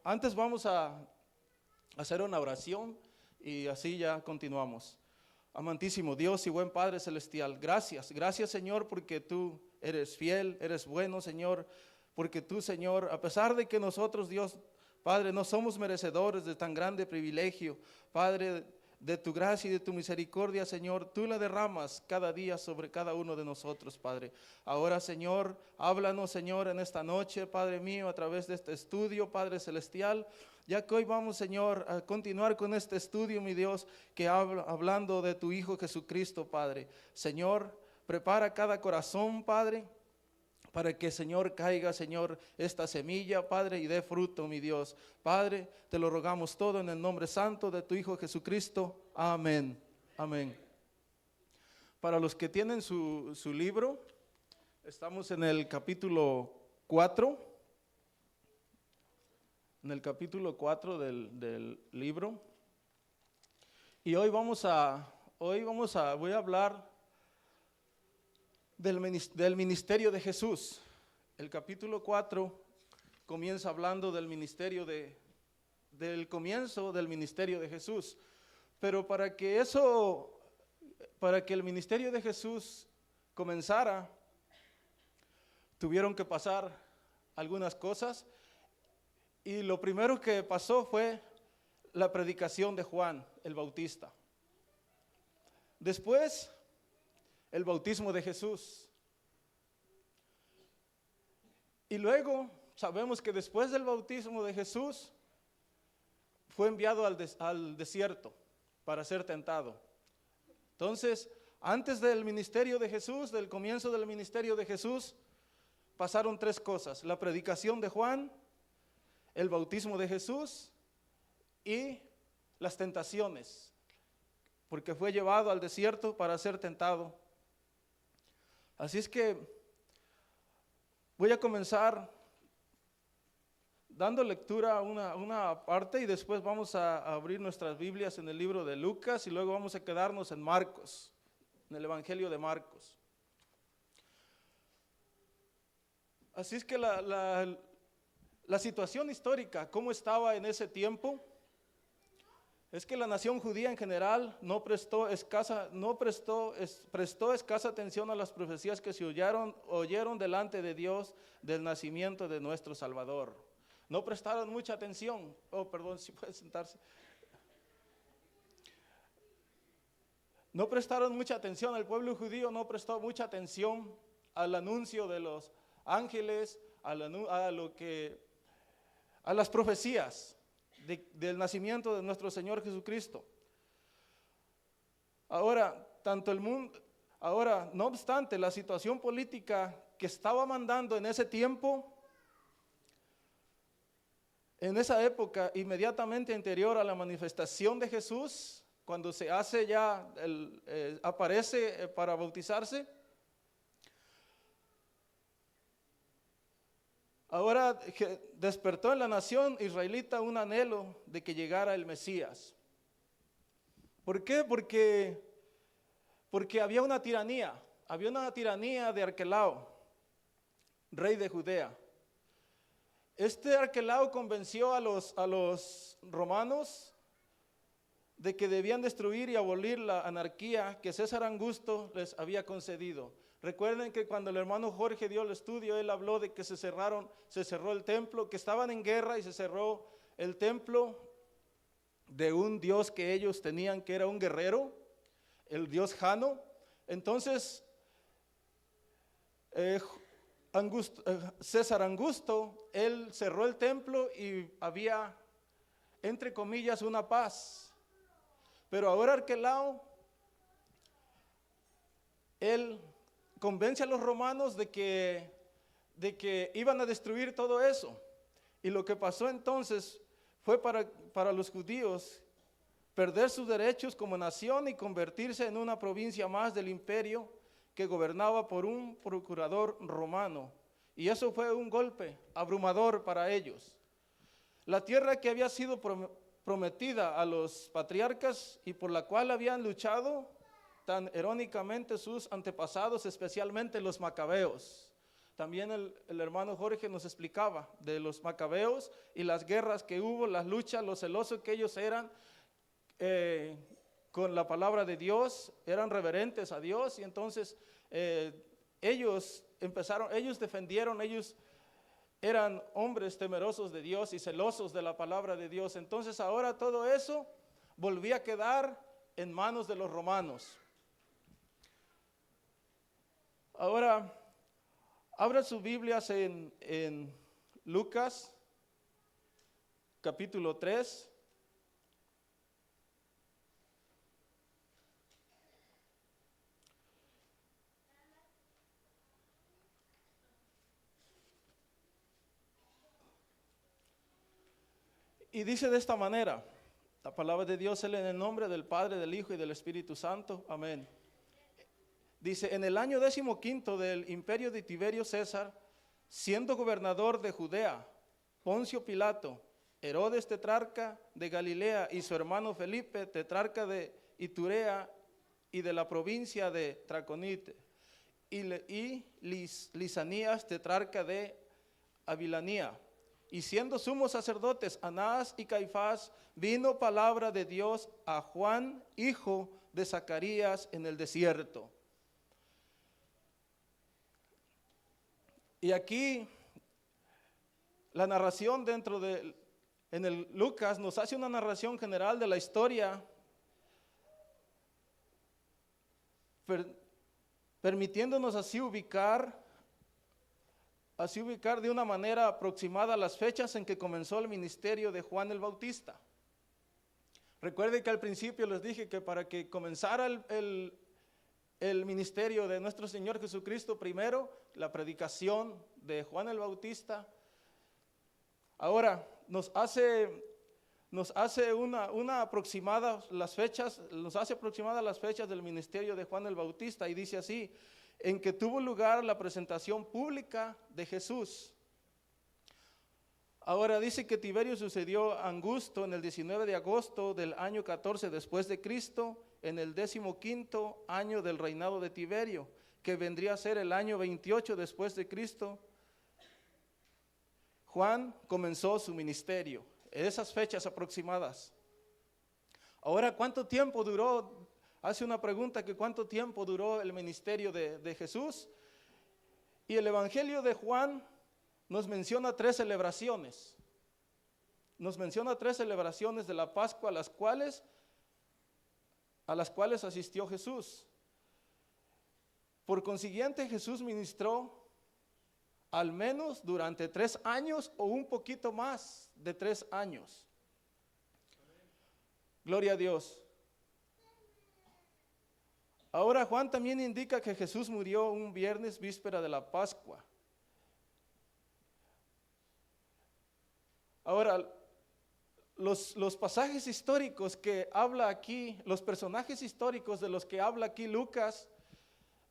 Antes vamos a hacer una oración y así ya continuamos. Amantísimo Dios y buen Padre Celestial, gracias Señor porque tú eres fiel, eres bueno Señor, porque tú Señor, a pesar de que nosotros Dios Padre no somos merecedores de tan grande privilegio, Padre, de tu gracia y de tu misericordia, Señor, tú la derramas cada día sobre cada uno de nosotros, Padre. Ahora, Señor, háblanos, Señor, en esta noche, Padre mío, a través de este estudio, Padre Celestial, ya que hoy vamos, Señor, a continuar con este estudio, mi Dios, que habla, hablando de tu Hijo Jesucristo, Padre. Señor, prepara cada corazón, Padre, para que, Señor, caiga, Señor, esta semilla, Padre, y dé fruto, mi Dios. Padre, te lo rogamos todo en el nombre santo de tu Hijo Jesucristo. Amén. Amén. Para los que tienen su libro, estamos en el capítulo 4. En el capítulo 4 del libro. Y hoy voy a hablar del ministerio de Jesús. El capítulo 4 comienza hablando del comienzo del ministerio de Jesús. Pero para que el ministerio de Jesús comenzara, tuvieron que pasar algunas cosas. Y lo primero que pasó fue la predicación de Juan el Bautista. Después, el bautismo de Jesús. Y luego sabemos que después del bautismo de Jesús fue enviado al desierto para ser tentado. Entonces, antes del ministerio de Jesús, del comienzo del ministerio de Jesús, pasaron tres cosas: la predicación de Juan, el bautismo de Jesús y las tentaciones, porque fue llevado al desierto para ser tentado. Así es que voy a comenzar dando lectura a una parte y después vamos a abrir nuestras Biblias en el libro de Lucas y luego vamos a quedarnos en Marcos, en el Evangelio de Marcos. Así es que la situación histórica, cómo estaba en ese tiempo, es que la nación judía en general prestó escasa atención a las profecías que se oyeron delante de Dios del nacimiento de nuestro Salvador. No prestaron mucha atención. Si puede sentarse. No prestaron mucha atención, el pueblo judío no prestó mucha atención al anuncio de los ángeles, a las profecías del nacimiento de nuestro Señor Jesucristo. Ahora, no obstante, la situación política que estaba mandando en ese tiempo, en esa época inmediatamente anterior a la manifestación de Jesús, cuando se hace ya, aparece para bautizarse, ahora despertó en la nación israelita un anhelo de que llegara el Mesías. ¿Por qué? Porque había una tiranía de Arquelao, rey de Judea. Este Arquelao convenció a los romanos de que debían destruir y abolir la anarquía que César Augusto les había concedido. Recuerden que cuando el hermano Jorge dio el estudio, él habló de que se cerró el templo, que estaban en guerra y se cerró el templo de un dios que ellos tenían, que era un guerrero, el dios Jano. Entonces, César Augusto, él cerró el templo y había, entre comillas, una paz. Pero ahora Arquelao, él convence a los romanos de que iban a destruir todo eso. Y lo que pasó entonces fue para los judíos perder sus derechos como nación y convertirse en una provincia más del imperio que gobernaba por un procurador romano. Y eso fue un golpe abrumador para ellos. La tierra que había sido prometida a los patriarcas y por la cual habían luchado tan heroicamente sus antepasados, especialmente los macabeos. También el hermano Jorge nos explicaba de los macabeos y las guerras que hubo, las luchas, lo celosos que ellos eran con la palabra de Dios, eran reverentes a Dios, y entonces ellos defendieron, ellos eran hombres temerosos de Dios y celosos de la palabra de Dios. Entonces ahora todo eso volvía a quedar en manos de los romanos. Ahora, abra sus Biblias en Lucas, capítulo 3. Y dice de esta manera, la palabra de Dios es en el nombre del Padre, del Hijo y del Espíritu Santo. Amén. Dice, en el año 15 del imperio de Tiberio César, siendo gobernador de Judea, Poncio Pilato, Herodes tetrarca de Galilea y su hermano Felipe, tetrarca de Iturea y de la provincia de Traconite, y Lisanías, tetrarca de Abilanía. Y siendo sumos sacerdotes Anás y Caifás, vino palabra de Dios a Juan, hijo de Zacarías, en el desierto. Y aquí la narración en el Lucas nos hace una narración general de la historia, permitiéndonos así ubicar de una manera aproximada las fechas en que comenzó el ministerio de Juan el Bautista. Recuerden que al principio les dije que para que comenzara el ministerio de nuestro Señor Jesucristo, primero la predicación de Juan el Bautista. Ahora nos hace una aproximada las fechas, nos hace aproximadas las fechas del ministerio de Juan el Bautista, y dice así: en que tuvo lugar la presentación pública de Jesús. Ahora dice que Tiberio sucedió a Augusto en el 19 de agosto del año 14 después de Cristo, en el 15º año del reinado de Tiberio, que vendría a ser el año 28 después de Cristo. Juan comenzó su ministerio, en esas fechas aproximadas. Ahora, ¿cuánto tiempo duró? Hace una pregunta, que ¿cuánto tiempo duró el ministerio de Jesús? Y el Evangelio de Juan nos menciona 3 celebraciones. Nos menciona 3 celebraciones de la Pascua a las cuales asistió Jesús. Por consiguiente, Jesús ministró al menos durante 3 años o un poquito más de 3 años. Gloria a Dios. Ahora Juan también indica que Jesús murió un viernes, víspera de la Pascua. Ahora, los pasajes históricos que habla aquí, los personajes históricos de los que habla aquí Lucas,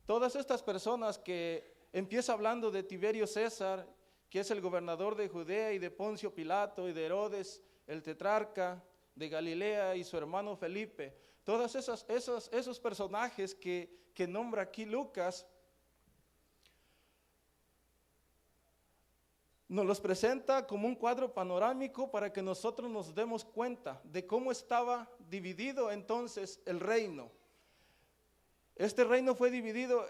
todas estas personas que empieza hablando de Tiberio César, que es el gobernador de Judea, y de Poncio Pilato, y de Herodes, el tetrarca de Galilea, y su hermano Felipe. Todos esos personajes que nombra aquí Lucas, nos los presenta como un cuadro panorámico para que nosotros nos demos cuenta de cómo estaba dividido entonces el reino. Este reino fue dividido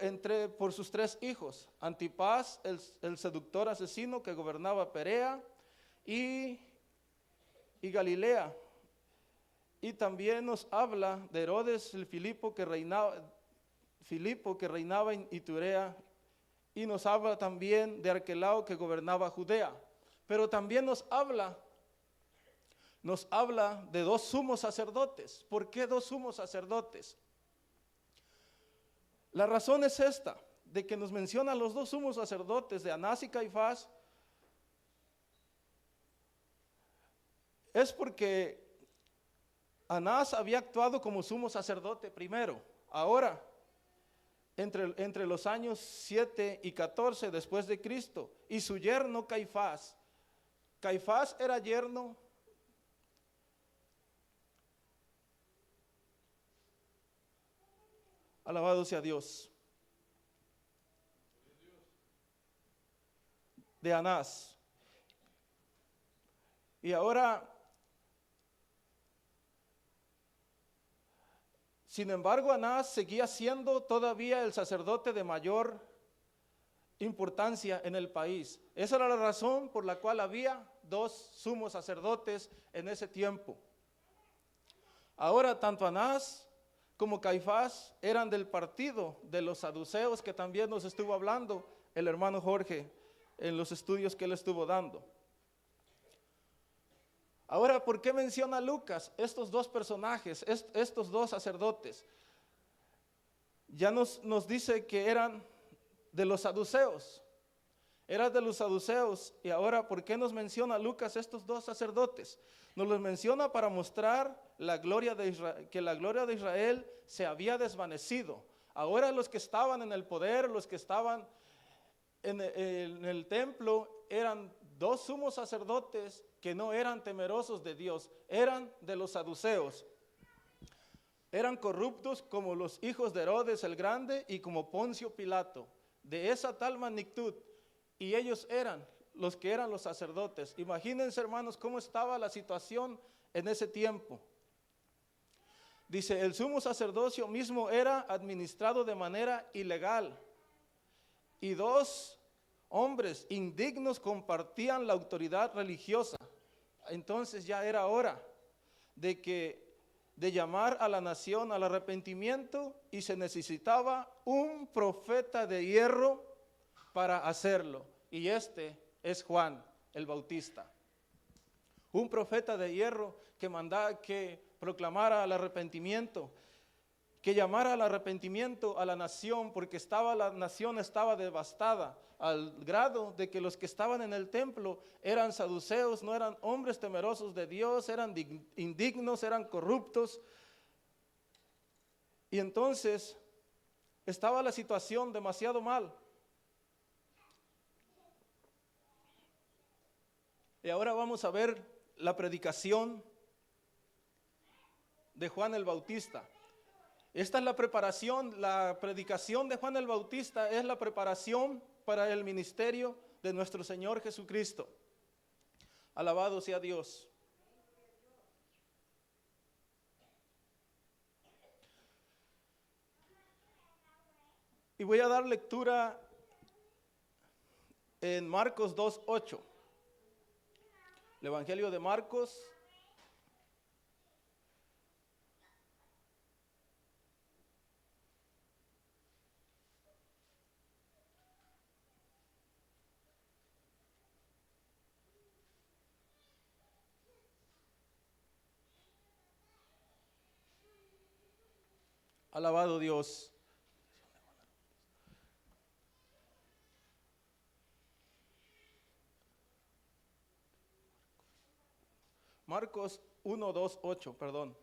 por sus 3 hijos: Antipas, el seductor asesino que gobernaba Perea, y Galilea. Y también nos habla de Herodes, el Filipo que reinaba en Iturea, y nos habla también de Arquelao que gobernaba Judea. Pero también nos habla de 2 sumos sacerdotes. ¿Por qué 2 sumos sacerdotes? La razón es esta, de que nos menciona los 2 sumos sacerdotes de Anás y Caifás, es porque Anás había actuado como sumo sacerdote primero. Ahora, entre los años 7 y 14 después de Cristo, y su yerno Caifás. Caifás era yerno alabado sea Dios. de Anás. Y ahora, sin embargo, Anás seguía siendo todavía el sacerdote de mayor importancia en el país. Esa era la razón por la cual había dos sumos sacerdotes en ese tiempo. Ahora, tanto Anás como Caifás eran del partido de los saduceos, que también nos estuvo hablando el hermano Jorge en los estudios que él estuvo dando. Ahora, ¿por qué menciona Lucas estos dos personajes, estos dos sacerdotes? Ya nos dice que eran de los saduceos. Eran de los saduceos. Y ahora, ¿por qué nos menciona Lucas estos dos sacerdotes? Nos los menciona para mostrar la gloria de Israel, que la gloria de Israel se había desvanecido. Ahora los que estaban en el poder, los que estaban en el templo, eran dos sumos sacerdotes que no eran temerosos de Dios, eran de los saduceos. Eran corruptos como los hijos de Herodes el Grande y como Poncio Pilato, de esa tal magnitud. Y ellos eran los que eran los sacerdotes. Imagínense, hermanos, cómo estaba la situación en ese tiempo. Dice, el sumo sacerdocio mismo era administrado de manera ilegal. Y dos hombres indignos compartían la autoridad religiosa. Entonces ya era hora de llamar a la nación al arrepentimiento, y se necesitaba un profeta de hierro para hacerlo. Y este es Juan el Bautista. Un profeta de hierro que proclamara el arrepentimiento, que llamara al arrepentimiento a la nación, porque la nación estaba devastada, al grado de que los que estaban en el templo eran saduceos, no eran hombres temerosos de Dios, eran indignos, eran corruptos. Y entonces estaba la situación demasiado mal. Y ahora vamos a ver la predicación de Juan el Bautista. Esta es la preparación, la predicación de Juan el Bautista es la preparación para el ministerio de nuestro Señor Jesucristo. Alabado sea Dios. Y voy a dar lectura en Marcos 2:8. El Evangelio de Marcos. Alabado Dios. Marcos 1:2:8, perdón.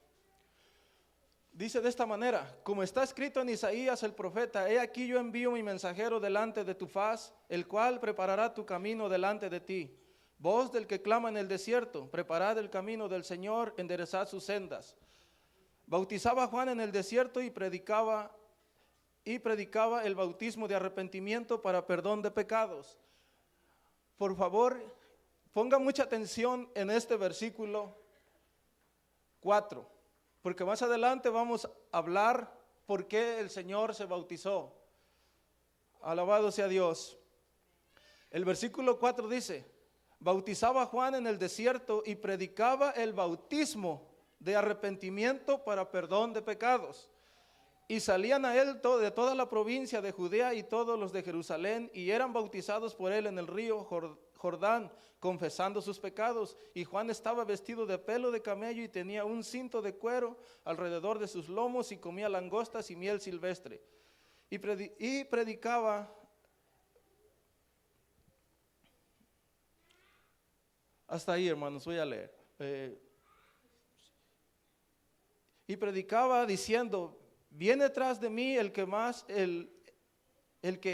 Dice de esta manera, como está escrito en Isaías el profeta, he aquí yo envío mi mensajero delante de tu faz, el cual preparará tu camino delante de ti. Voz del que clama en el desierto, preparad el camino del Señor, enderezad sus sendas. Bautizaba Juan en el desierto y predicaba el bautismo de arrepentimiento para perdón de pecados. Por favor, ponga mucha atención en este versículo 4, porque más adelante vamos a hablar por qué el Señor se bautizó. Alabado sea Dios. El versículo 4 dice, bautizaba Juan en el desierto y predicaba el bautismo de arrepentimiento para perdón de pecados. Y salían a él de toda la provincia de Judea y todos los de Jerusalén, y eran bautizados por él en el río Jordán, confesando sus pecados. Y Juan estaba vestido de pelo de camello y tenía un cinto de cuero alrededor de sus lomos, y comía langostas y miel silvestre. Y predicaba hasta ahí, hermanos, voy a leer. Y predicaba diciendo, viene tras de mí el que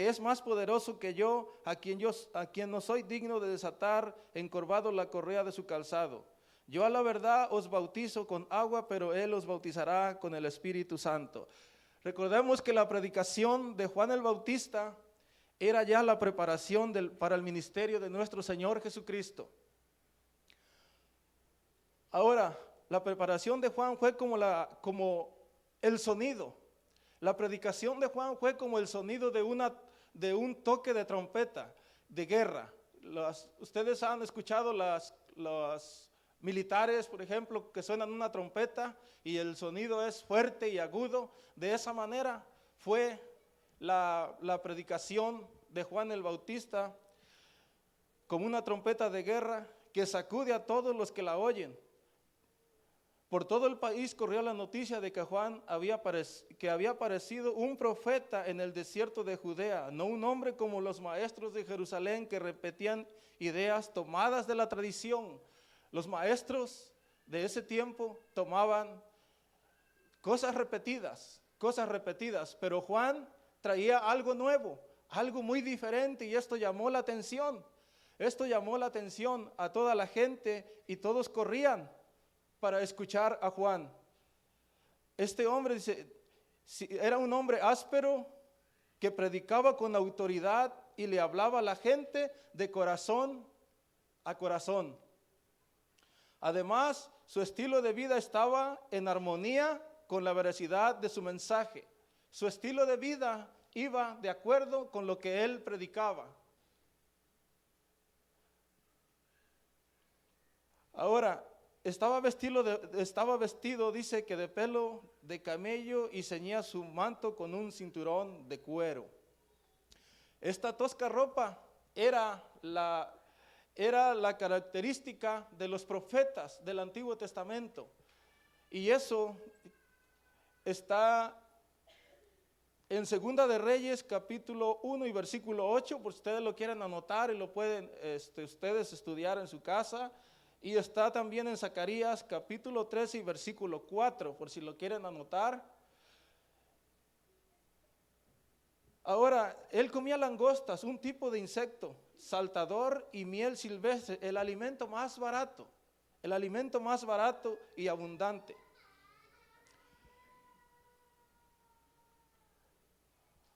es más poderoso que yo, a quien no soy digno de desatar encorvado la correa de su calzado. Yo a la verdad os bautizo con agua, pero él os bautizará con el Espíritu Santo. Recordemos que la predicación de Juan el Bautista era ya la preparación para el ministerio de nuestro Señor Jesucristo. Ahora, la preparación de Juan fue como el sonido. La predicación de Juan fue como el sonido de un toque de trompeta de guerra. Ustedes han escuchado los militares, por ejemplo, que suenan una trompeta y el sonido es fuerte y agudo. De esa manera fue la predicación de Juan el Bautista, como una trompeta de guerra que sacude a todos los que la oyen. Por todo el país corrió la noticia de que había aparecido un profeta en el desierto de Judea, no un hombre como los maestros de Jerusalén que repetían ideas tomadas de la tradición. Los maestros de ese tiempo tomaban cosas repetidas, pero Juan traía algo nuevo, algo muy diferente, y esto llamó la atención. Esto llamó la atención a toda la gente y todos corrían para escuchar a Juan. Este hombre era un hombre áspero que predicaba con autoridad y le hablaba a la gente de corazón a corazón. Además, su estilo de vida estaba en armonía con la veracidad de su mensaje. Su estilo de vida iba de acuerdo con lo que él predicaba. Ahora, estaba vestido, dice que de pelo de camello, y ceñía su manto con un cinturón de cuero. Esta tosca ropa era la característica de los profetas del Antiguo Testamento. Y eso está en Segunda de Reyes, capítulo 1 y versículo 8, por si ustedes lo quieren anotar y lo pueden ustedes estudiar en su casa. Y está también en Zacarías capítulo 13 y versículo 4, por si lo quieren anotar. Ahora, él comía langostas, un tipo de insecto, saltador y miel silvestre, el alimento más barato y abundante.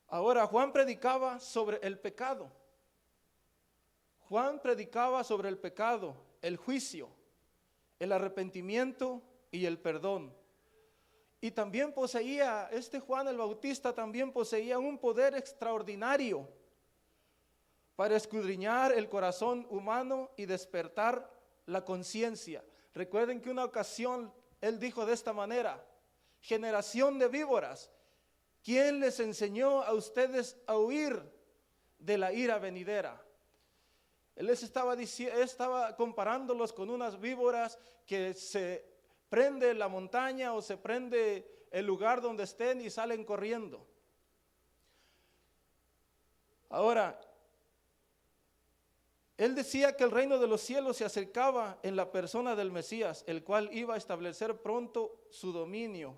Ahora, Juan predicaba sobre el pecado. El juicio, el arrepentimiento y el perdón. Y también Juan el Bautista también poseía un poder extraordinario para escudriñar el corazón humano y despertar la conciencia. Recuerden que una ocasión él dijo de esta manera: generación de víboras, ¿quién les enseñó a ustedes a huir de la ira venidera? Él estaba comparándolos con unas víboras que se prende la montaña o se prende el lugar donde estén y salen corriendo. Ahora, él decía que el reino de los cielos se acercaba en la persona del Mesías, el cual iba a establecer pronto su dominio.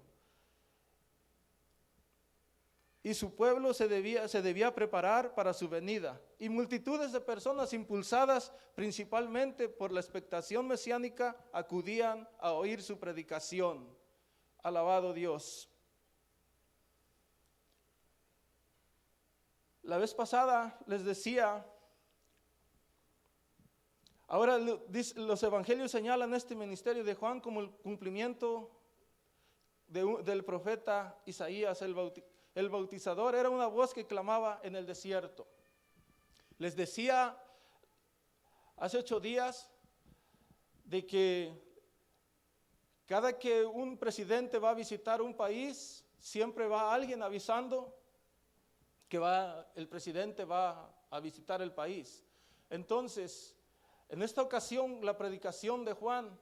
Y su pueblo se debía preparar para su venida. Y multitudes de personas, impulsadas principalmente por la expectación mesiánica, acudían a oír su predicación. Alabado Dios. La vez pasada les decía, ahora los evangelios señalan este ministerio de Juan como el cumplimiento del profeta Isaías el bautizador. Era una voz que clamaba en el desierto. Les decía hace 8 días de que cada que un presidente va a visitar un país, siempre va alguien avisando que el presidente va a visitar el país. Entonces, en esta ocasión, la predicación de Juan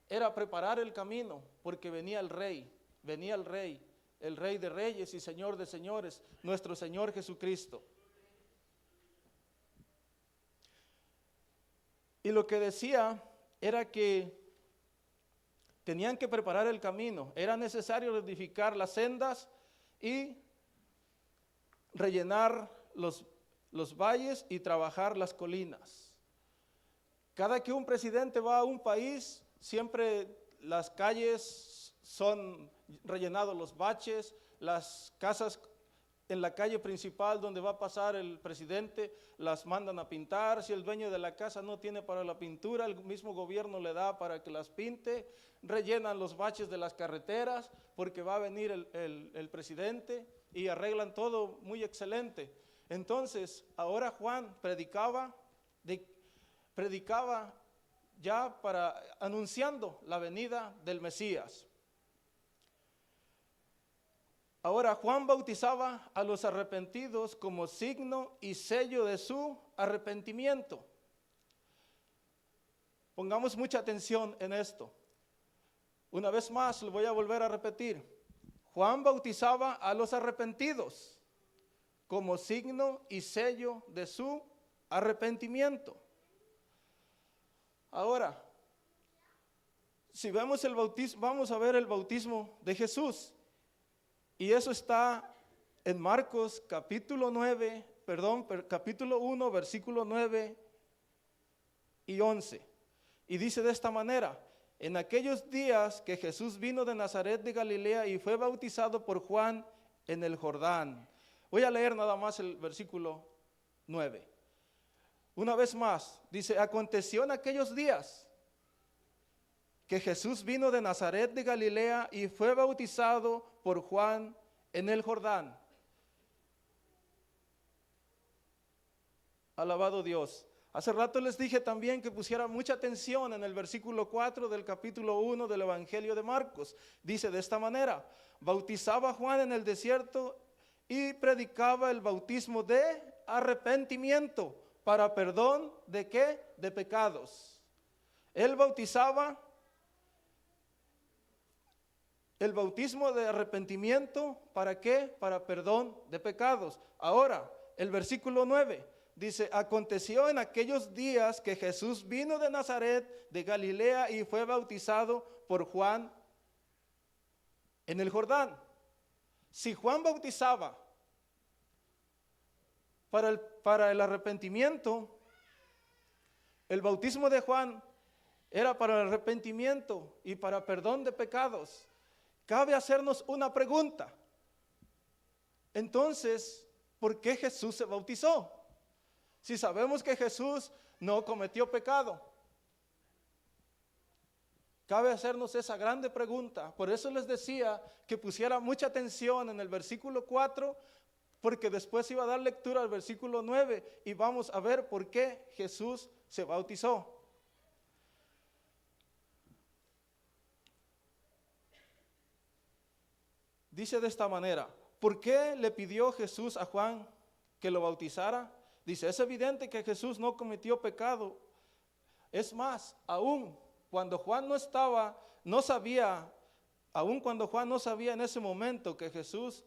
era preparar el camino, porque venía el rey de reyes y señor de señores, nuestro Señor Jesucristo. Y lo que decía era que tenían que preparar el camino, era necesario edificar las sendas y rellenar los valles y trabajar las colinas. Cada que un presidente va a un país, siempre las calles son rellenados, los baches, las casas en la calle principal donde va a pasar el presidente, las mandan a pintar. Si el dueño de la casa no tiene para la pintura, el mismo gobierno le da para que las pinte. Rellenan los baches de las carreteras porque va a venir el presidente y arreglan todo muy excelente. Entonces, ahora Juan predicaba ya anunciando la venida del Mesías. Ahora Juan bautizaba a los arrepentidos como signo y sello de su arrepentimiento. Pongamos mucha atención en esto. Una vez más lo voy a volver a repetir. Juan bautizaba a los arrepentidos como signo y sello de su arrepentimiento. Ahora, si vemos el bautismo, vamos a ver el bautismo de Jesús. Y eso está en Marcos capítulo 1, versículo 9 y 11. Y dice de esta manera: en aquellos días que Jesús vino de Nazaret de Galilea y fue bautizado por Juan en el Jordán. Voy a leer nada más el versículo 9. Una vez más, dice: aconteció en aquellos días que Jesús vino de Nazaret de Galilea y fue bautizado por Juan en el Jordán. Alabado Dios. Hace rato les dije también que pusiera mucha atención en el versículo 4 del capítulo 1 del Evangelio de Marcos. Dice de esta manera: bautizaba Juan en el desierto y predicaba el bautismo de arrepentimiento para perdón ¿de qué? De pecados. Él bautizaba el bautismo de arrepentimiento, ¿para qué? Para perdón de pecados. Ahora, el versículo 9 dice: aconteció en aquellos días que Jesús vino de Nazaret de Galilea y fue bautizado por Juan en el Jordán. Si Juan bautizaba para el arrepentimiento, el bautismo de Juan era para el arrepentimiento y para perdón de pecados. Cabe hacernos una pregunta. Entonces, ¿por qué Jesús se bautizó? Si sabemos que Jesús no cometió pecado. Cabe hacernos esa grande pregunta. Por eso les decía que pusiera mucha atención en el versículo 4, porque después iba a dar lectura al versículo 9 y vamos a ver por qué Jesús se bautizó. Dice de esta manera: ¿por qué le pidió Jesús a Juan que lo bautizara? Dice, es evidente que Jesús no cometió pecado. Es más, aún cuando Juan no sabía en ese momento que Jesús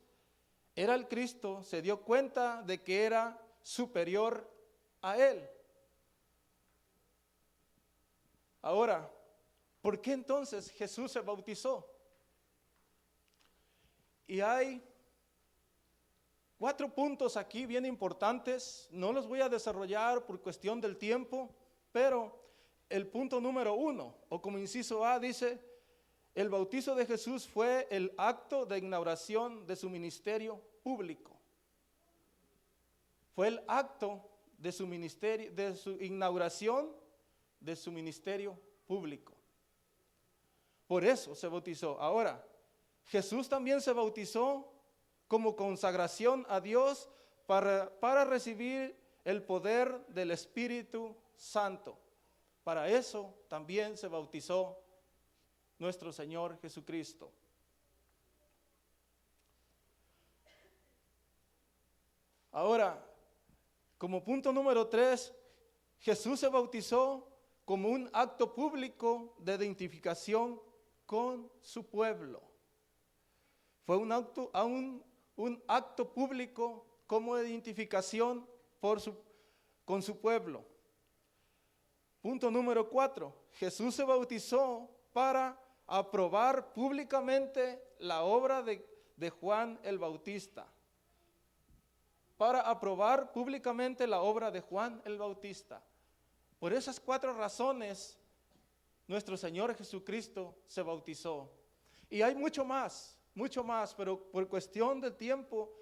era el Cristo, se dio cuenta de que era superior a él. Ahora, ¿por qué entonces Jesús se bautizó? Y hay 4 puntos aquí bien importantes. No los voy a desarrollar por cuestión del tiempo, pero el punto número 1, o como inciso A, dice: el bautizo de Jesús fue el acto de inauguración de su ministerio público. Fue el acto de su ministerio, de su inauguración de su ministerio público. Por eso se bautizó. Ahora, Jesús también se bautizó como consagración a Dios para recibir el poder del Espíritu Santo. Para eso también se bautizó nuestro Señor Jesucristo. Ahora, como punto número 3, Jesús se bautizó como un acto público de identificación con su pueblo. Fue un acto público como identificación con su pueblo. Punto número 4. Jesús se bautizó para aprobar públicamente la obra de Juan el Bautista. Para aprobar públicamente la obra de Juan el Bautista. Por esas 4 razones, nuestro Señor Jesucristo se bautizó. Y hay mucho más, pero por cuestión de tiempo,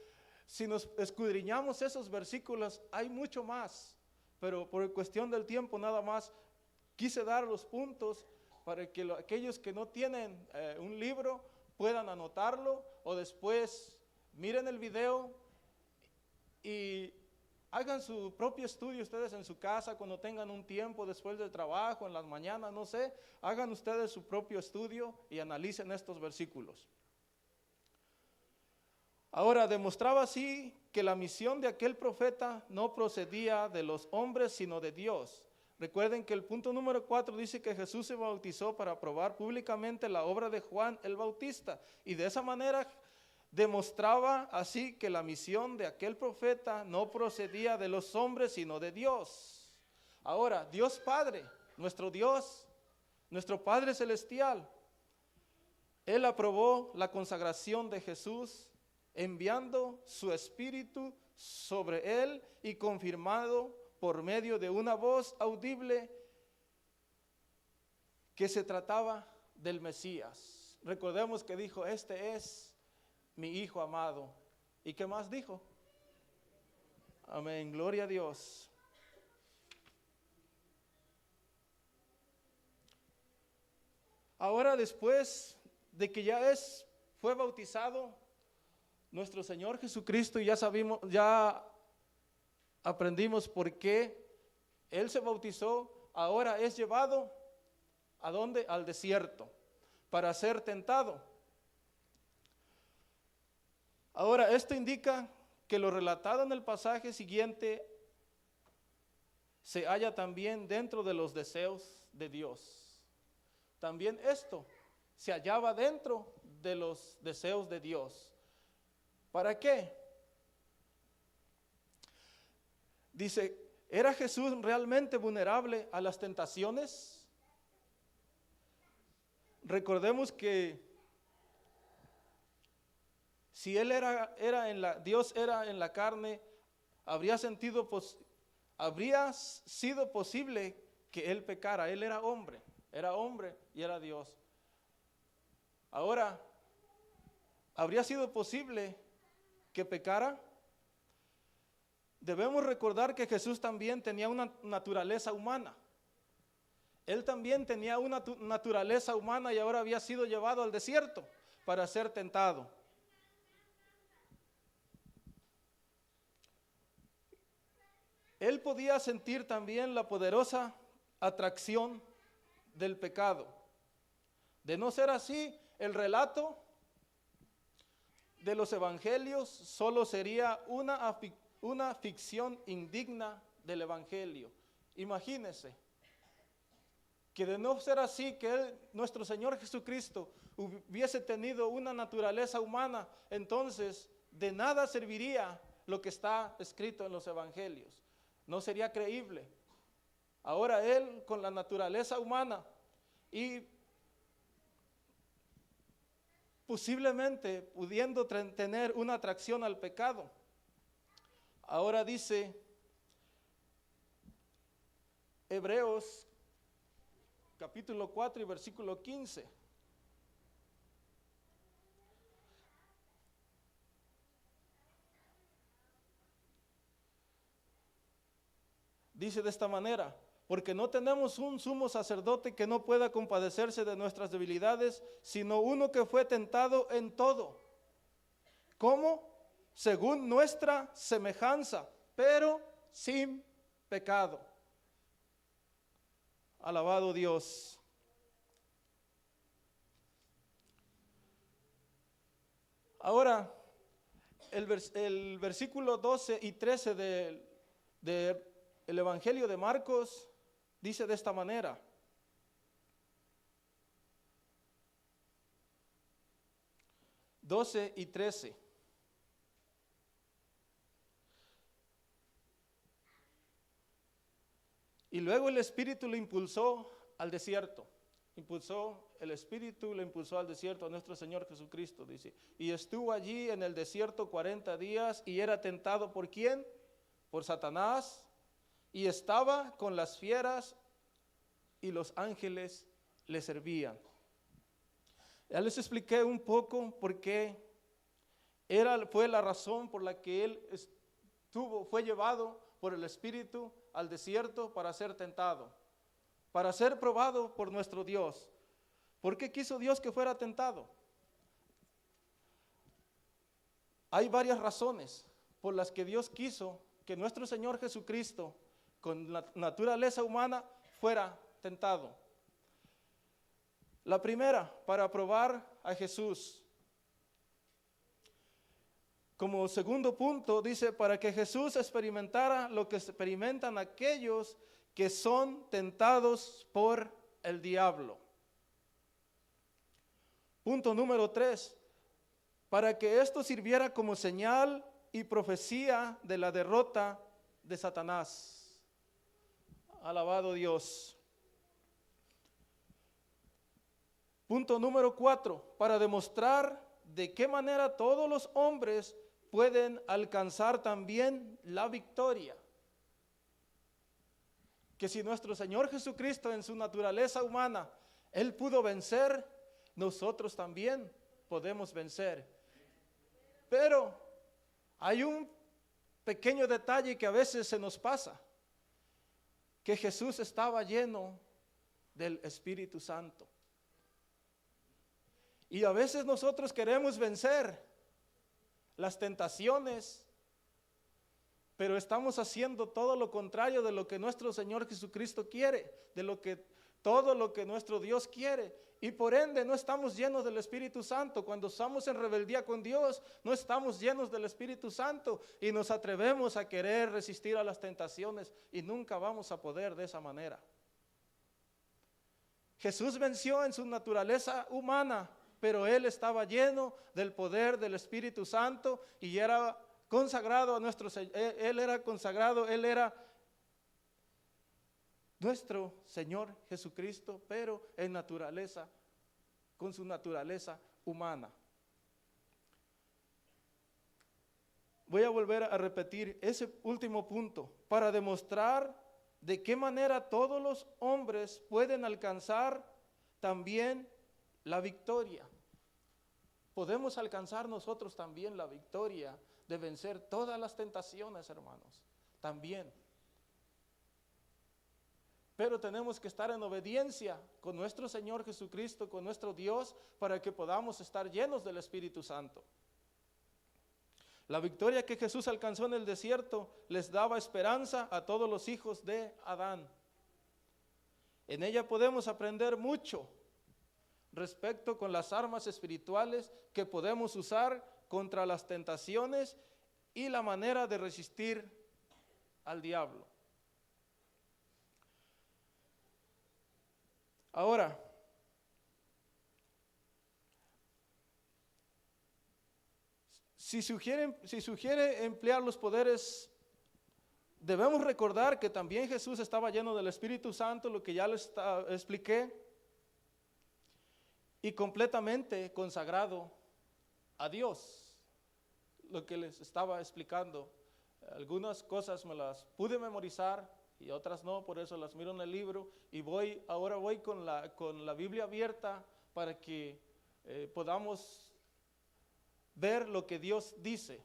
si nos escudriñamos esos versículos, hay mucho más, pero por cuestión del tiempo nada más quise dar los puntos para que aquellos que no tienen un libro puedan anotarlo o después miren el video y hagan su propio estudio ustedes en su casa cuando tengan un tiempo después del trabajo, en las mañanas, no sé, hagan ustedes su propio estudio y analicen estos versículos. Ahora, demostraba así que la misión de aquel profeta no procedía de los hombres, sino de Dios. Recuerden que el punto número 4 dice que Jesús se bautizó para probar públicamente la obra de Juan el Bautista. Y de esa manera demostraba así que la misión de aquel profeta no procedía de los hombres, sino de Dios. Ahora, Dios Padre, nuestro Dios, nuestro Padre Celestial, Él aprobó la consagración de Jesús, enviando su Espíritu sobre él y confirmado por medio de una voz audible que se trataba del Mesías. Recordemos que dijo, este es mi Hijo amado. ¿Y qué más dijo? Amén, gloria a Dios. Ahora después de que fue bautizado nuestro Señor Jesucristo, y ya aprendimos por qué Él se bautizó, ahora es llevado ¿a dónde? Al desierto, para ser tentado. Ahora, esto indica que lo relatado en el pasaje siguiente se halla también dentro de los deseos de Dios. También esto se hallaba dentro de los deseos de Dios. ¿Para qué? Dice, ¿era Jesús realmente vulnerable a las tentaciones? Recordemos que si Él Dios era en la carne, habría sido posible que Él pecara. Él era hombre y era Dios. Ahora, ¿habría sido posible que pecara? Debemos recordar que Jesús también tenía una naturaleza humana. Él también tenía una naturaleza humana y ahora había sido llevado al desierto para ser tentado. Él podía sentir también la poderosa atracción del pecado. De no ser así, el relato de los evangelios solo sería una ficción indigna del evangelio. Imagínense que de no ser así, que nuestro Señor Jesucristo hubiese tenido una naturaleza humana, entonces de nada serviría lo que está escrito en los evangelios. No sería creíble. Ahora Él con la naturaleza humana y posiblemente pudiendo tener una atracción al pecado. Ahora dice Hebreos capítulo 4 y versículo 15. Dice de esta manera, porque no tenemos un sumo sacerdote que no pueda compadecerse de nuestras debilidades, sino uno que fue tentado en todo. ¿Cómo? Según nuestra semejanza, pero sin pecado. Alabado Dios. Ahora, el versículo 12 y 13 del Evangelio de Marcos dice de esta manera. (12 y 13). Y luego el Espíritu lo impulsó al desierto. El Espíritu lo impulsó al desierto a nuestro Señor Jesucristo, dice. Y estuvo allí en el desierto 40 días y era tentado ¿por quién? Por Satanás. Y estaba con las fieras y los ángeles le servían. Ya les expliqué un poco por qué fue la razón por la que él fue llevado por el Espíritu al desierto para ser tentado, para ser probado por nuestro Dios. ¿Por qué quiso Dios que fuera tentado? Hay varias razones por las que Dios quiso que nuestro Señor Jesucristo, con la naturaleza humana, fuera tentado. La primera, para probar a Jesús. Como segundo punto, dice, para que Jesús experimentara lo que experimentan aquellos que son tentados por el diablo. Punto número 3, para que esto sirviera como señal y profecía de la derrota de Satanás. Alabado Dios. Punto número 4, para demostrar de qué manera todos los hombres pueden alcanzar también la victoria. Que si nuestro Señor Jesucristo en su naturaleza humana, Él pudo vencer, nosotros también podemos vencer. Pero hay un pequeño detalle que a veces se nos pasa, que Jesús estaba lleno del Espíritu Santo. Y a veces nosotros queremos vencer las tentaciones, pero estamos haciendo todo lo contrario de lo que nuestro Señor Jesucristo quiere, todo lo que nuestro Dios quiere, y por ende no estamos llenos del Espíritu Santo. Cuando estamos en rebeldía con Dios, no estamos llenos del Espíritu Santo y nos atrevemos a querer resistir a las tentaciones y nunca vamos a poder de esa manera. Jesús venció en su naturaleza humana, pero Él estaba lleno del poder del Espíritu Santo y era consagrado a nuestro Señor. Él era consagrado, Él era nuestro Señor Jesucristo, pero en naturaleza, con su naturaleza humana. Voy a volver a repetir ese último punto para demostrar de qué manera todos los hombres pueden alcanzar también la victoria. Podemos alcanzar nosotros también la victoria de vencer todas las tentaciones, hermanos, también. Pero tenemos que estar en obediencia con nuestro Señor Jesucristo, con nuestro Dios, para que podamos estar llenos del Espíritu Santo. La victoria que Jesús alcanzó en el desierto les daba esperanza a todos los hijos de Adán. En ella podemos aprender mucho respecto con las armas espirituales que podemos usar contra las tentaciones y la manera de resistir al diablo. Ahora, si sugiere emplear los poderes, debemos recordar que también Jesús estaba lleno del Espíritu Santo, lo que ya les expliqué, y completamente consagrado a Dios, lo que les estaba explicando. Algunas cosas me las pude memorizar y otras no, por eso las miro en el libro, y ahora voy con la Biblia abierta para que podamos ver lo que Dios dice,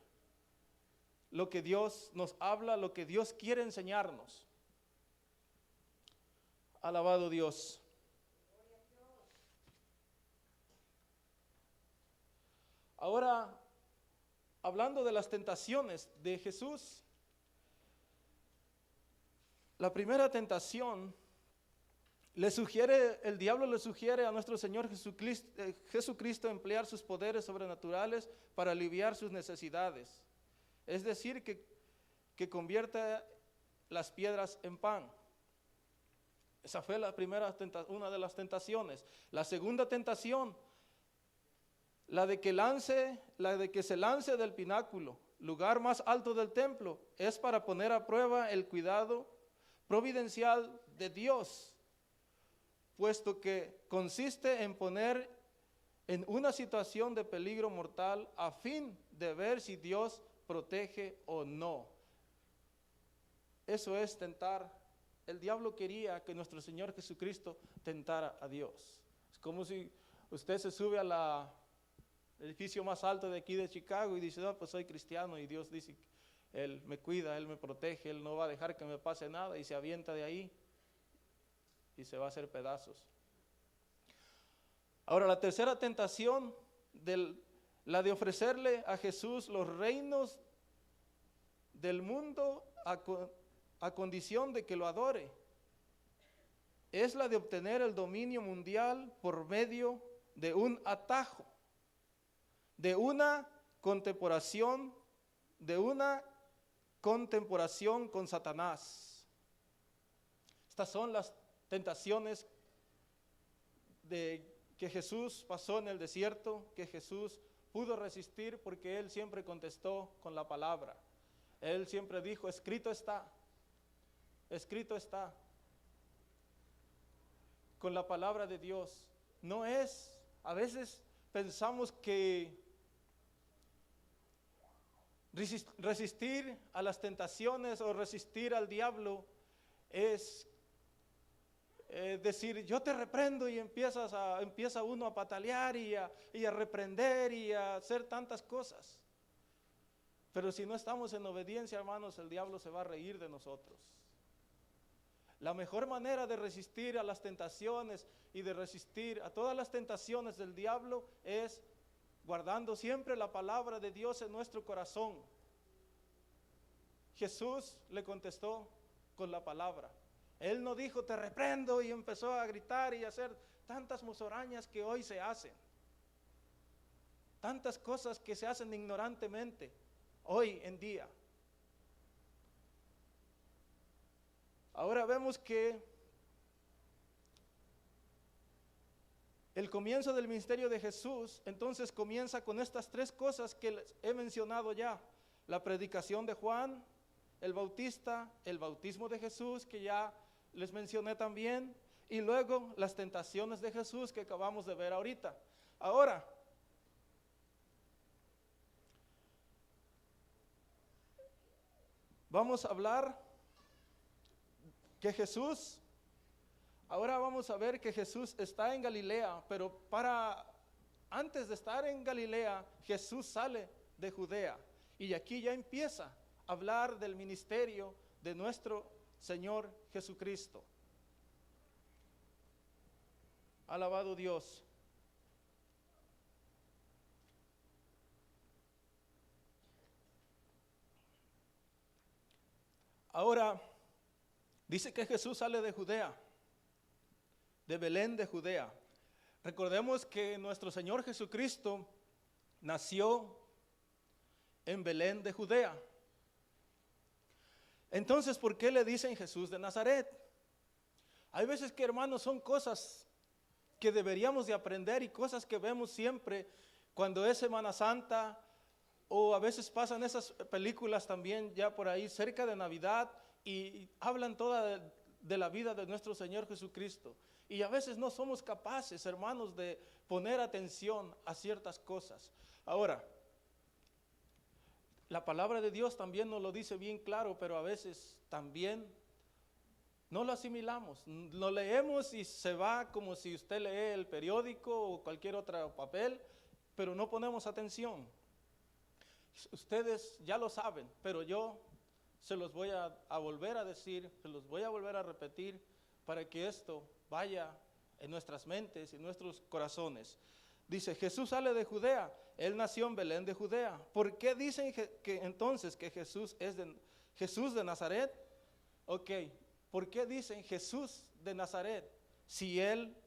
lo que Dios nos habla, lo que Dios quiere enseñarnos. Alabado Dios. Ahora, hablando de las tentaciones de Jesús, la primera tentación el diablo le sugiere a nuestro Señor Jesucristo emplear sus poderes sobrenaturales para aliviar sus necesidades. Es decir, que convierta las piedras en pan. Esa fue una de las tentaciones. La segunda tentación, la de que se lance del pináculo, lugar más alto del templo, es para poner a prueba el cuidado providencial de Dios, puesto que consiste en poner en una situación de peligro mortal a fin de ver si Dios protege o no. Eso es tentar. El diablo quería que nuestro Señor Jesucristo tentara a Dios. Es como si usted se sube a edificio más alto de aquí de Chicago, y dice, no, pues soy cristiano, y Dios dice, Él me cuida, Él me protege, Él no va a dejar que me pase nada, y se avienta de ahí y se va a hacer pedazos. Ahora, la tercera tentación, la de ofrecerle a Jesús los reinos del mundo a condición de que lo adore, es la de obtener el dominio mundial por medio de un atajo, de una contemporación con Satanás. Estas son las tentaciones que Jesús pasó en el desierto, que Jesús pudo resistir porque Él siempre contestó con la palabra. Él siempre dijo, escrito está, con la palabra de Dios. No es, a veces pensamos que resistir a las tentaciones o resistir al diablo es decir, yo te reprendo, y empieza uno a patalear y a reprender y a hacer tantas cosas. Pero si no estamos en obediencia, hermanos, el diablo se va a reír de nosotros. La mejor manera de resistir a las tentaciones y de resistir a todas las tentaciones del diablo es guardando siempre la palabra de Dios en nuestro corazón. Jesús le contestó con la palabra. Él no dijo, te reprendo, y empezó a gritar y a hacer tantas musarañas que hoy se hacen. Tantas cosas que se hacen ignorantemente hoy en día. Ahora vemos que el comienzo del ministerio de Jesús, entonces comienza con estas tres cosas que les he mencionado ya. La predicación de Juan el Bautista, el bautismo de Jesús, que ya les mencioné también, y luego las tentaciones de Jesús que acabamos de ver ahorita. Ahora, vamos a hablar que Jesús, ahora vamos a ver que Jesús está en Galilea, pero antes de estar en Galilea, Jesús sale de Judea, y aquí ya empieza a hablar del ministerio de nuestro Señor Jesucristo. Alabado Dios. Ahora, dice que Jesús sale de Judea, de Belén de Judea. Recordemos que nuestro Señor Jesucristo nació en Belén de Judea. Entonces, ¿por qué le dicen Jesús de Nazaret? Hay veces que, hermanos, son cosas que deberíamos de aprender y cosas que vemos siempre cuando es Semana Santa, o a veces pasan esas películas también ya por ahí cerca de Navidad y hablan toda de la vida de nuestro Señor Jesucristo. Y a veces no somos capaces, hermanos, de poner atención a ciertas cosas. Ahora, la palabra de Dios también nos lo dice bien claro, pero a veces también no lo asimilamos. Lo leemos y se va como si usted lee el periódico o cualquier otro papel, pero no ponemos atención. Ustedes ya lo saben, pero yo se los voy a volver a decir, se los voy a volver a repetir para que esto vaya en nuestras mentes y nuestros corazones. Dice, Jesús sale de Judea, Él nació en Belén de Judea. ¿Por qué dicen que entonces que Jesús es Jesús de Nazaret? Ok, ¿por qué dicen Jesús de Nazaret si Él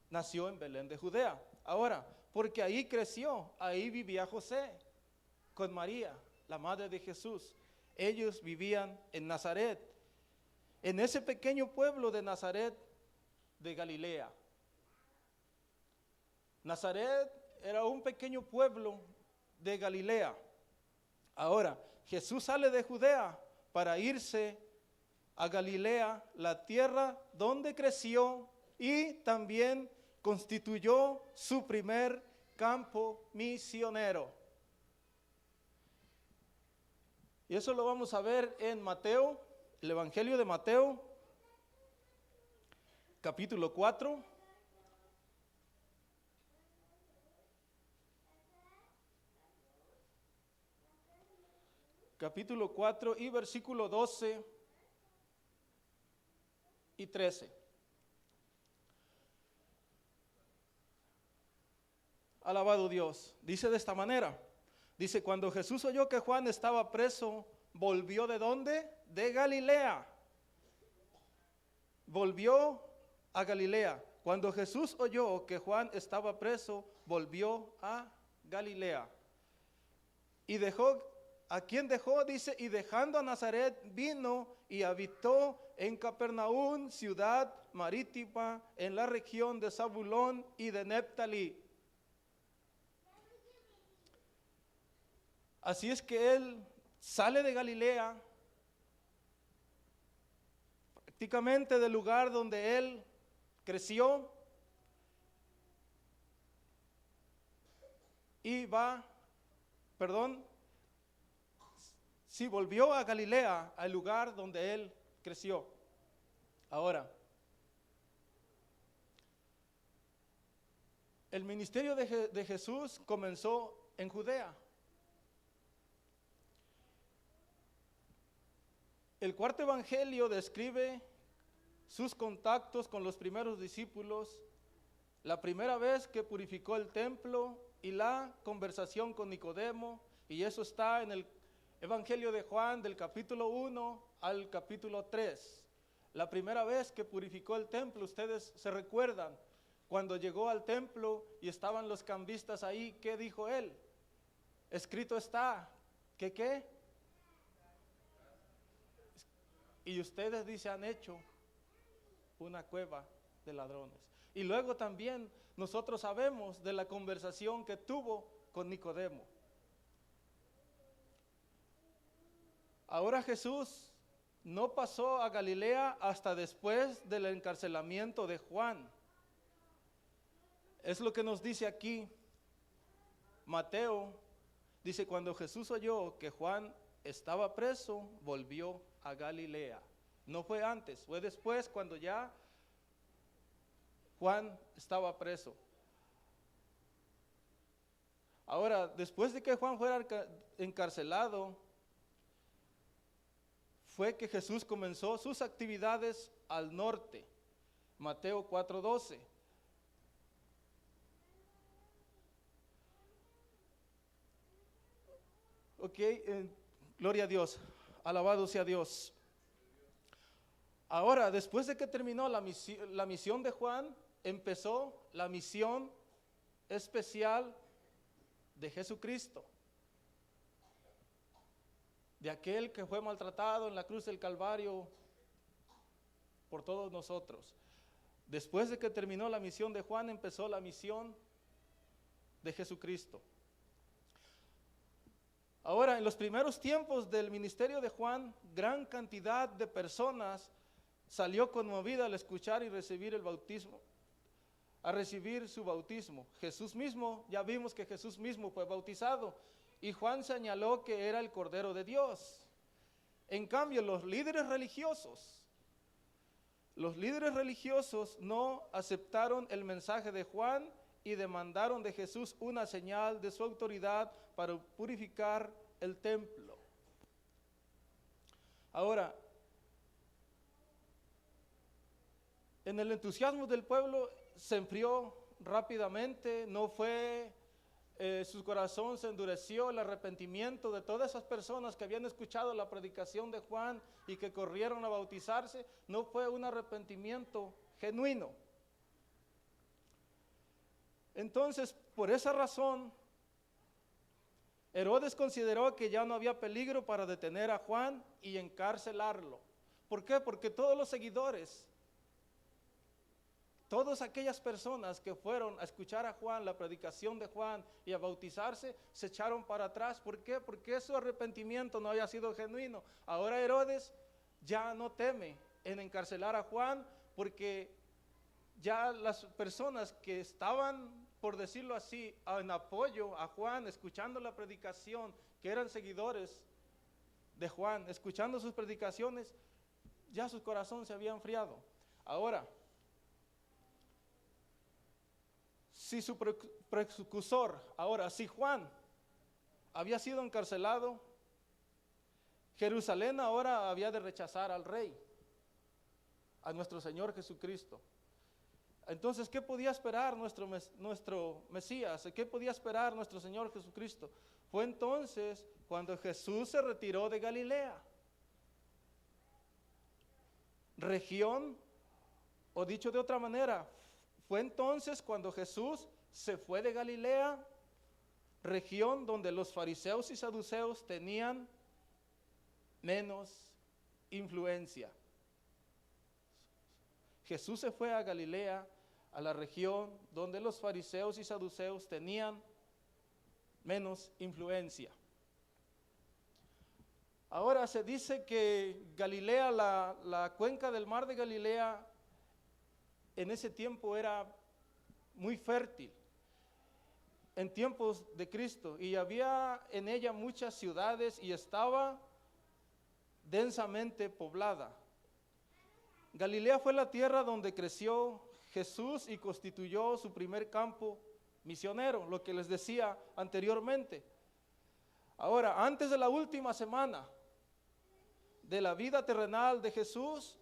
nació en Belén de Judea? Ahora, porque ahí creció, ahí vivía José con María, la madre de Jesús. Ellos vivían en Nazaret, en ese pequeño pueblo de Nazaret de Galilea. Nazaret era un pequeño pueblo de Galilea. Ahora, Jesús sale de Judea para irse a Galilea, la tierra donde creció, y también constituyó su primer campo misionero. Y eso lo vamos a ver en Mateo, el Evangelio de Mateo, capítulo 4. capítulo 4 y versículo 12 y 13. Alabado Dios. Dice de esta manera. Dice, cuando Jesús oyó que Juan estaba preso, volvió ¿de dónde? De Galilea. Volvió a Galilea. Cuando Jesús oyó que Juan estaba preso, volvió a Galilea. Y dejó, ¿a quién dejó? Dice, y dejando a Nazaret vino y habitó en Capernaum, ciudad marítima, en la región de Zabulón y de Neftalí. Así es que él sale de Galilea, prácticamente del lugar donde él creció, y volvió a Galilea, al lugar donde él creció. Ahora, el ministerio de Jesús comenzó en Judea. El cuarto evangelio describe sus contactos con los primeros discípulos, la primera vez que purificó el templo y la conversación con Nicodemo, y eso está en el evangelio de Juan del capítulo 1 al capítulo 3. La primera vez que purificó el templo, ustedes se recuerdan, cuando llegó al templo y estaban los cambistas ahí, ¿qué dijo él? Escrito está, ¿que qué? Y ustedes, dice, han hecho una cueva de ladrones. Y luego también nosotros sabemos de la conversación que tuvo con Nicodemo. Ahora Jesús no pasó a Galilea hasta después del encarcelamiento de Juan. Es lo que nos dice aquí Mateo. Dice, cuando Jesús oyó que Juan estaba preso, volvió a Galilea. No fue antes, fue después, cuando ya Juan estaba preso. Ahora, después de que Juan fuera encarcelado, fue que Jesús comenzó sus actividades al norte. Mateo 4:12. Ok, gloria a Dios, alabado sea Dios. Ahora, después de que terminó la misión de Juan, empezó la misión especial de Jesucristo, de aquel que fue maltratado en la cruz del Calvario por todos nosotros. Después de que terminó la misión de Juan, empezó la misión de Jesucristo. Ahora, en los primeros tiempos del ministerio de Juan, gran cantidad de personas salió conmovida al escuchar y recibir el bautismo, a recibir su bautismo. Jesús mismo, ya vimos que Jesús mismo fue bautizado, y Juan señaló que era el Cordero de Dios. En cambio, los líderes religiosos no aceptaron el mensaje de Juan y demandaron de Jesús una señal de su autoridad para purificar el templo. Ahora, en el entusiasmo del pueblo se enfrió rápidamente, su corazón se endureció. El arrepentimiento de todas esas personas que habían escuchado la predicación de Juan y que corrieron a bautizarse, no fue un arrepentimiento genuino. Entonces, por esa razón, Herodes consideró que ya no había peligro para detener a Juan y encarcelarlo. ¿Por qué? Porque todos los seguidores, todas aquellas personas que fueron a escuchar a Juan, la predicación de Juan y a bautizarse, se echaron para atrás. ¿Por qué? Porque su arrepentimiento no había sido genuino. Ahora Herodes ya no teme en encarcelar a Juan, porque ya las personas que estaban, por decirlo así, en apoyo a Juan, escuchando la predicación, que eran seguidores de Juan, escuchando sus predicaciones, ya su corazón se había enfriado. Ahora, si su precursor, si Juan había sido encarcelado, Jerusalén ahora había de rechazar al rey, a nuestro Señor Jesucristo. Entonces, ¿qué podía esperar nuestro Mesías? ¿Qué podía esperar nuestro Señor Jesucristo? Fue entonces cuando Jesús se retiró de Galilea, región, o dicho de otra manera, fue entonces cuando Jesús se fue de Galilea, región donde los fariseos y saduceos tenían menos influencia. Jesús se fue a Galilea, a la región donde los fariseos y saduceos tenían menos influencia. Ahora se dice que Galilea, la cuenca del mar de Galilea, en ese tiempo era muy fértil, en tiempos de Cristo, y había en ella muchas ciudades y estaba densamente poblada. Galilea fue la tierra donde creció Jesús y constituyó su primer campo misionero, lo que les decía anteriormente. Ahora, antes de la última semana de la vida terrenal de Jesús,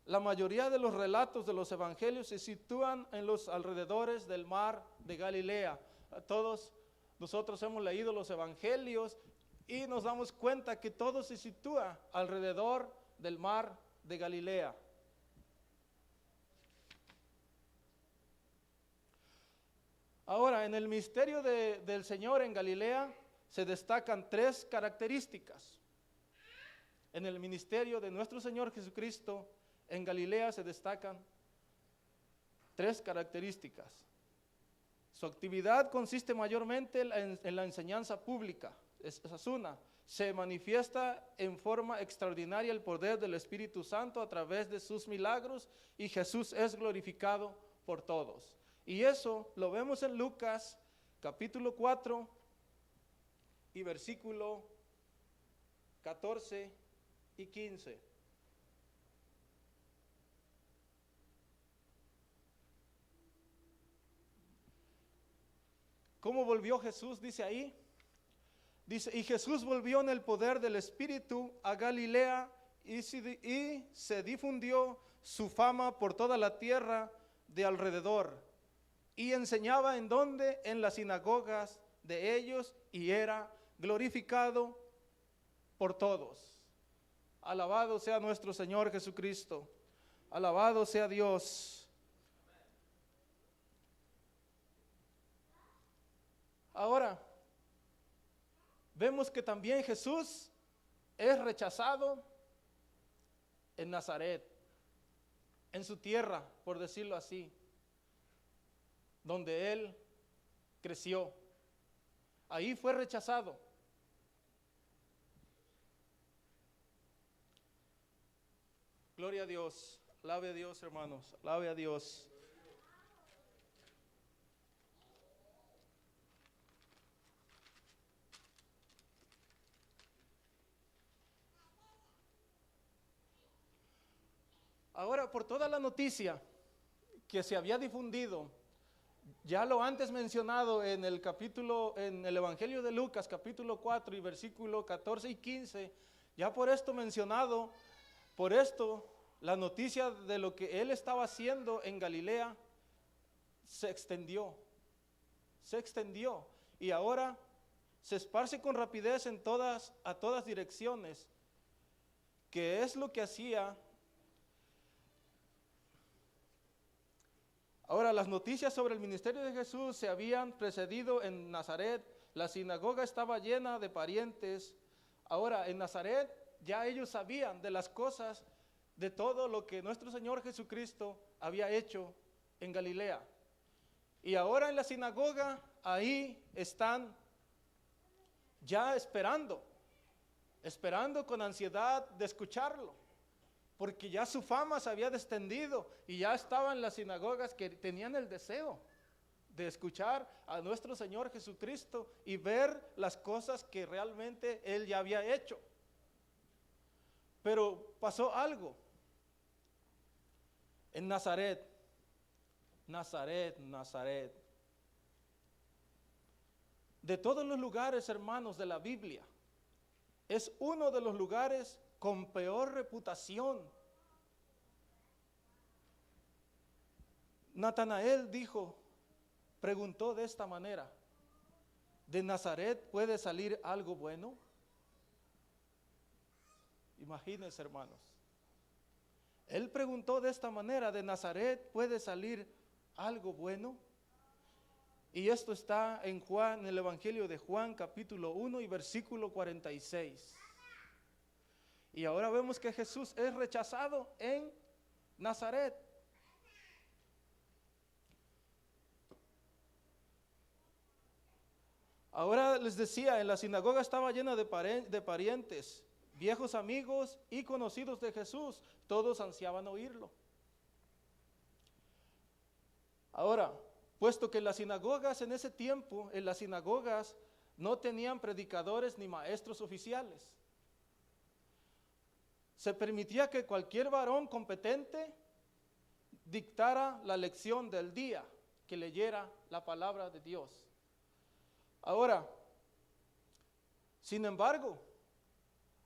la mayoría de los relatos de los evangelios se sitúan en los alrededores del mar de Galilea. Todos nosotros hemos leído los evangelios y nos damos cuenta que todo se sitúa alrededor del mar de Galilea. Ahora, en el misterio del Señor en Galilea se destacan tres características. En el ministerio de nuestro Señor Jesucristo en Galilea se destacan tres características. Su actividad consiste mayormente en la enseñanza pública. Esa es una. Se manifiesta en forma extraordinaria el poder del Espíritu Santo a través de sus milagros y Jesús es glorificado por todos. Y eso lo vemos en Lucas capítulo 4 y versículo 14 y 15. ¿Cómo volvió Jesús? Dice ahí. Dice, y Jesús volvió en el poder del Espíritu a Galilea y se difundió su fama por toda la tierra de alrededor. Y enseñaba en donde, en las sinagogas de ellos, y era glorificado por todos. Alabado sea nuestro Señor Jesucristo. Alabado sea Dios. Ahora, vemos que también Jesús es rechazado en Nazaret, en su tierra, por decirlo así, donde él creció. Ahí fue rechazado. Gloria a Dios. Alabe a Dios, hermanos. Alabe a Dios. Ahora, por toda la noticia que se había difundido, ya lo antes mencionado en el Evangelio de Lucas, capítulo 4 y versículo 14 y 15, ya por esto mencionado, por esto la noticia de lo que él estaba haciendo en Galilea se extendió y ahora se esparce con rapidez a todas direcciones, que es lo que hacía. Ahora, las noticias sobre el ministerio de Jesús se habían precedido en Nazaret. La sinagoga estaba llena de parientes. Ahora, en Nazaret ya ellos sabían de las cosas, de todo lo que nuestro Señor Jesucristo había hecho en Galilea. Y ahora en la sinagoga, ahí están ya esperando con ansiedad de escucharlo. Porque ya su fama se había extendido y ya estaban las sinagogas que tenían el deseo de escuchar a nuestro Señor Jesucristo y ver las cosas que realmente Él ya había hecho. Pero pasó algo en Nazaret. De todos los lugares, hermanos, de la Biblia, es uno de los lugares con peor reputación. Natanael preguntó de esta manera: ¿de Nazaret puede salir algo bueno? Imagínense, hermanos. Él preguntó de esta manera: ¿de Nazaret puede salir algo bueno? Y esto está en Juan, en el Evangelio de Juan, capítulo 1 y versículo 46. Y ahora vemos que Jesús es rechazado en Nazaret. Ahora les decía, en la sinagoga estaba llena de parientes, viejos amigos y conocidos de Jesús. Todos ansiaban oírlo. Ahora, puesto que las sinagogas en ese tiempo, en las sinagogas no tenían predicadores ni maestros oficiales, se permitía que cualquier varón competente dictara la lección del día, que leyera la palabra de Dios. Ahora, sin embargo,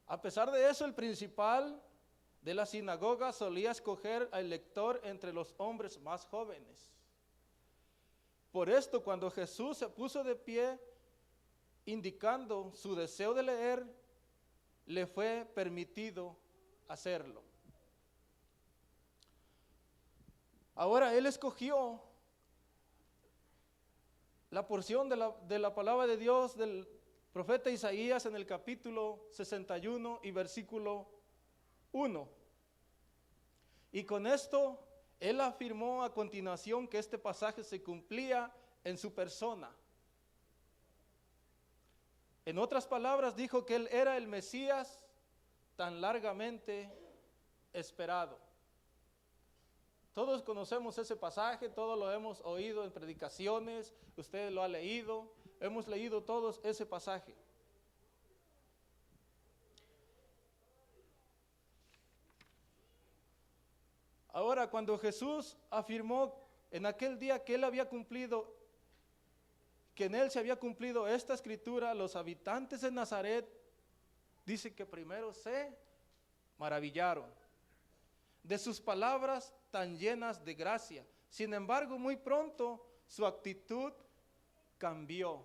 a pesar de eso, el principal de la sinagoga solía escoger al lector entre los hombres más jóvenes. Por esto, cuando Jesús se puso de pie, indicando su deseo de leer, le fue permitido hacerlo. Ahora él escogió la porción de la palabra de Dios del profeta Isaías en el capítulo 61 y versículo 1. Y con esto él afirmó a continuación que este pasaje se cumplía en su persona. En otras palabras, dijo que él era el Mesías tan largamente esperado. Todos conocemos ese pasaje, todos lo hemos oído en predicaciones, usted lo ha leído, hemos leído todos ese pasaje. Ahora, cuando Jesús afirmó en aquel día que él había cumplido, que en él se había cumplido esta escritura, los habitantes de Nazaret, dice que primero se maravillaron de sus palabras tan llenas de gracia. Sin embargo, muy pronto su actitud cambió.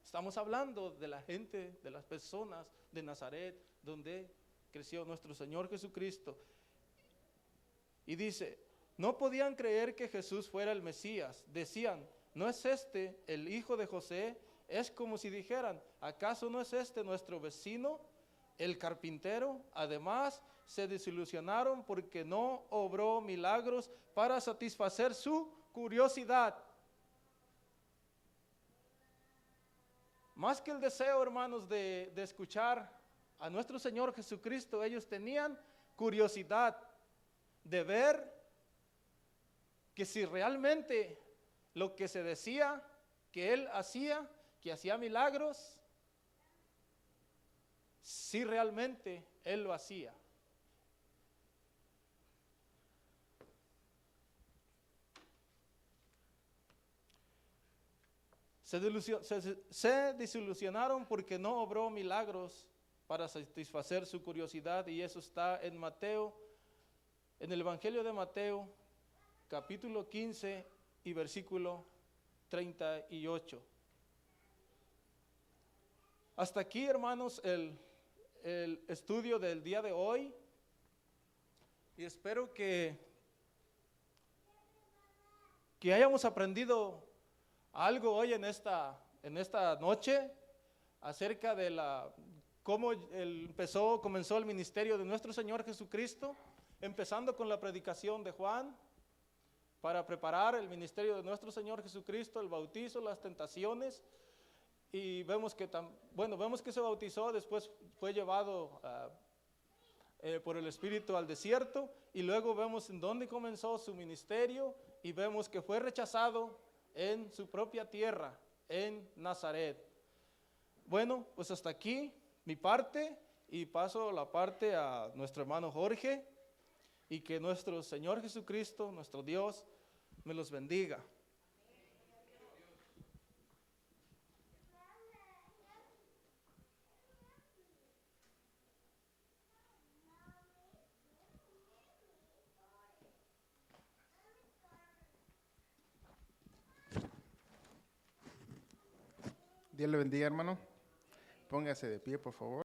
Estamos hablando de la gente, de las personas de Nazaret, donde creció nuestro Señor Jesucristo. Y dice, no podían creer que Jesús fuera el Mesías. Decían, ¿no es este el hijo de José? Es como si dijeran, ¿acaso no es este nuestro vecino, el carpintero? Además, se desilusionaron porque no obró milagros para satisfacer su curiosidad. Más que el deseo, hermanos, de escuchar a nuestro Señor Jesucristo, ellos tenían curiosidad de ver que si realmente lo que se decía que Él hacía, que hacía milagros, si realmente Él lo hacía. Se desilusionaron porque no obró milagros para satisfacer su curiosidad, y eso está en Mateo, en el Evangelio de Mateo, capítulo 15 y versículo 38. Hasta aquí, hermanos, el estudio del día de hoy, y espero que hayamos aprendido algo hoy en esta noche acerca de cómo comenzó el ministerio de nuestro Señor Jesucristo, empezando con la predicación de Juan para preparar el ministerio de nuestro Señor Jesucristo, el bautizo, las tentaciones, y vemos que se bautizó, después fue llevado por el Espíritu al desierto, y luego vemos en dónde comenzó su ministerio, y vemos que fue rechazado en su propia tierra, en Nazaret. Bueno, pues hasta aquí mi parte, y paso la parte a nuestro hermano Jorge, y que nuestro Señor Jesucristo, nuestro Dios, me los bendiga. Dios le bendiga, hermano. Póngase de pie, por favor.